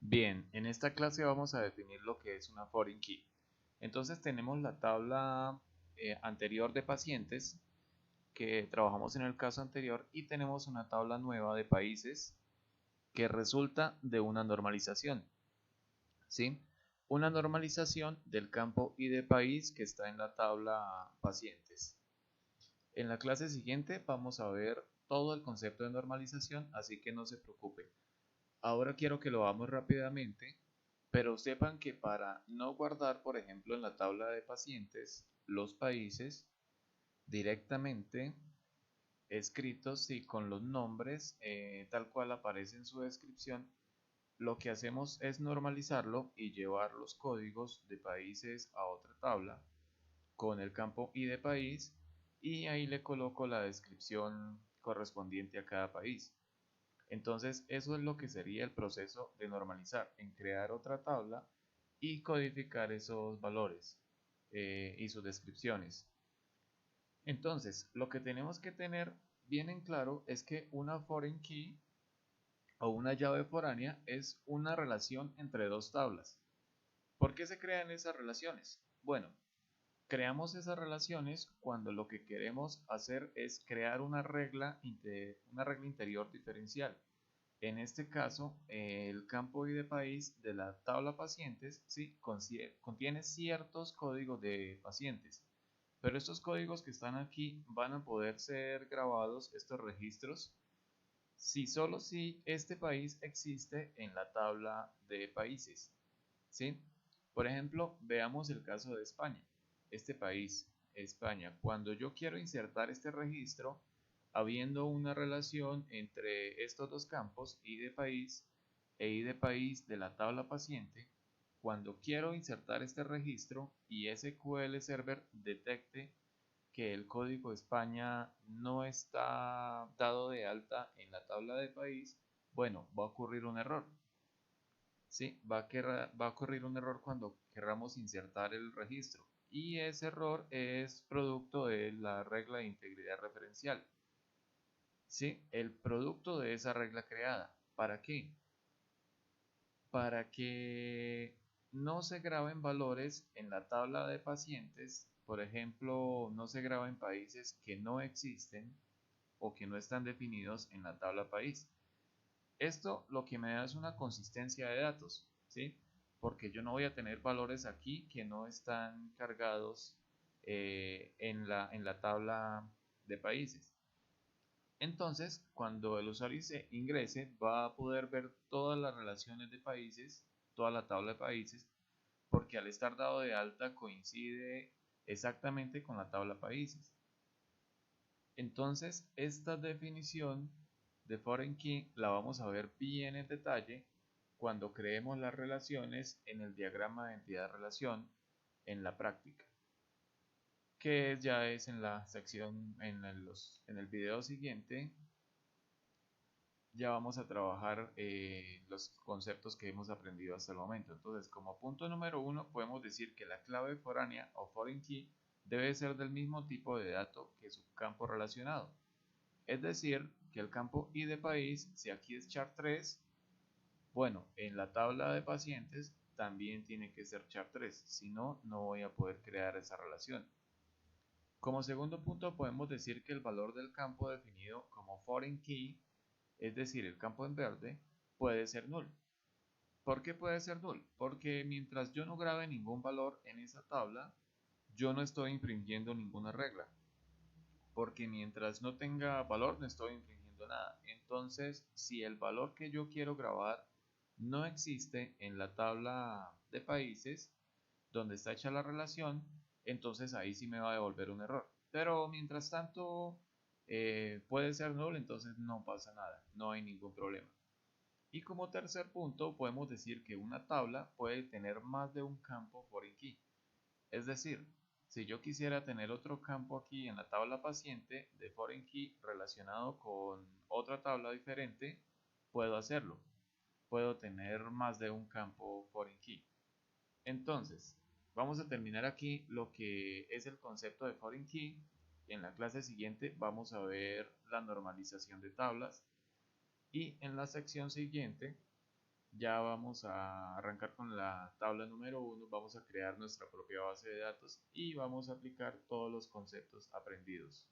Bien, en esta clase vamos a definir lo que es una foreign key. Entonces tenemos la tabla anterior de pacientes que trabajamos en el caso anterior y tenemos una tabla nueva de países que resulta de una normalización, ¿sí? Una normalización del campo y de país que está en la tabla pacientes. En la clase siguiente vamos a ver todo el concepto de normalización, así que no se preocupe. Ahora quiero que lo hagamos rápidamente, pero sepan que para no guardar, por ejemplo, en la tabla de pacientes los países directamente escritos y con los nombres tal cual aparece en su descripción, lo que hacemos es normalizarlo y llevar los códigos de países a otra tabla con el campo I de país y ahí le coloco la descripción correspondiente a cada país. Entonces, eso es lo que sería el proceso de normalizar, en crear otra tabla y codificar esos valores y sus descripciones. Entonces, lo que tenemos que tener bien en claro es que una foreign key o una llave foránea es una relación entre dos tablas. ¿Por qué se crean esas relaciones? Bueno, creamos esas relaciones cuando lo que queremos hacer es crear una regla interior diferencial. En este caso, el campo I de país de la tabla pacientes ¿sí? Contiene ciertos códigos de pacientes, pero estos códigos que están aquí van a poder ser grabados, estos registros, si solo si este país existe en la tabla de países. ¿Sí? Por ejemplo, veamos el caso de España. Este país, España, cuando yo quiero insertar este registro, habiendo una relación entre estos dos campos, I de país e I de país de la tabla paciente, cuando quiero insertar este registro y SQL Server detecte que el código España no está dado de alta en la tabla de país, bueno, va a ocurrir un error. Sí, va a ocurrir un error cuando queramos insertar el registro y ese error es producto de la regla de integridad referencial. Sí, el producto de esa regla creada. ¿Para qué? Para que no se graben valores en la tabla de pacientes, por ejemplo, no se graben países que no existen o que no están definidos en la tabla país. Esto lo que me da es una consistencia de datos, ¿sí? Porque yo no voy a tener valores aquí que no están cargados en la tabla de países. Entonces, cuando el usuario se ingrese, va a poder ver todas las relaciones de países, toda la tabla de países, porque al estar dado de alta coincide exactamente con la tabla países. Entonces, esta definición de foreign key la vamos a ver bien en detalle cuando creemos las relaciones en el diagrama de entidad-relación en la práctica, que ya es en la sección, en el video siguiente, ya vamos a trabajar los conceptos que hemos aprendido hasta el momento. Entonces, como punto número uno, podemos decir que la clave foránea o foreign key debe ser del mismo tipo de dato que su campo relacionado. Es decir, que el campo I de país, si aquí es chart 3, bueno, en la tabla de pacientes también tiene que ser chart 3, si no, no voy a poder crear esa relación. Como segundo punto, podemos decir que el valor del campo definido como foreign key, es decir, el campo en verde, puede ser null. ¿Por qué puede ser null? Porque mientras yo no grabe ningún valor en esa tabla, yo no estoy infringiendo ninguna regla. Porque mientras no tenga valor no estoy infringiendo nada. Entonces, si el valor que yo quiero grabar no existe en la tabla de países donde está hecha la relación, entonces ahí sí me va a devolver un error. Pero mientras tanto puede ser null, entonces no pasa nada, no hay ningún problema. Y como tercer punto, podemos decir que una tabla puede tener más de un campo foreign key. Es decir, si yo quisiera tener otro campo aquí en la tabla paciente de foreign key relacionado con otra tabla diferente, puedo hacerlo. Puedo tener más de un campo foreign key. Entonces, vamos a terminar aquí lo que es el concepto de foreign key. En la clase siguiente vamos a ver la normalización de tablas y en la sección siguiente Ya vamos a arrancar con la tabla número uno, vamos a crear nuestra propia base de datos y vamos a aplicar todos los conceptos aprendidos.